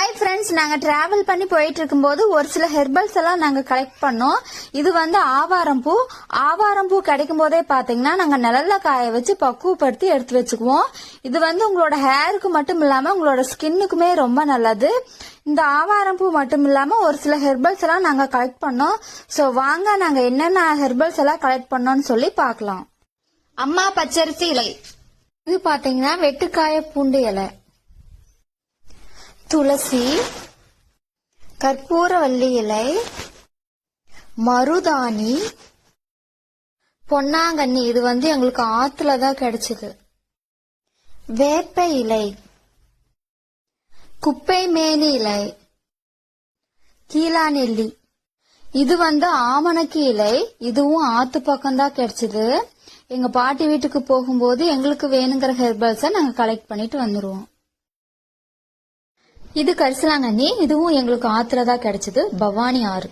Hi friends, நாங்க travel பண்ணி போயிட்டு இருக்கும்போது ஒரு சில ஹெர்பல்ஸ் எல்லாம் நாங்க கலெக்ட் பண்ணோம். இது வந்து ஆவாரம்பூ கிடைக்கும் போதே பாத்தீங்கன்னா நாங்க நிழல்ல காய வச்சு பக்குவப்படுத்தி எடுத்து வச்சுக்குவோம். இது வந்து உங்களோட ஹேருக்கு மட்டும் இல்லாம உங்களோட ஸ்கின்னுக்குமே ரொம்ப நல்லது. இந்த ஆவாரம்பூ மட்டும் இல்லாம ஒரு சில ஹெர்பல்ஸ் எல்லாம் நாங்க கலெக்ட் பண்ணோம். சோ வாங்க நாங்க என்னென்ன ஹெர்பல்ஸ் எல்லாம் கலெக்ட் பண்ணோம்னு சொல்லி பாக்கலாம். அம்மா பச்சரிசி இலை, இது பாத்தீங்கன்னா வெட்டுக்காய பூண்டு இலை, துளசி, கற்பூரவள்ளி இலை, மருதாணி, பொன்னாங்கண்ணி, இது வந்து எங்களுக்கு ஆத்துலதான் கிடைச்சது, வேப்ப இலை, குப்பை மேனி இலை, கீழாநெல்லி, இது வந்து ஆமணக்கு இலை, இதுவும் ஆத்து பக்கம்தான் கிடைச்சது. எங்க பாட்டி வீட்டுக்கு போகும்போது எங்களுக்கு வேணுங்கிற ஹெர்பல்ஸை நாங்க கலெக்ட் பண்ணிட்டு வந்துருவோம். இது கரிசலாங்கண்ணி, இதுவும் எங்களுக்கு ஆத்துலதான் கிடைச்சது, பவானி ஆறு.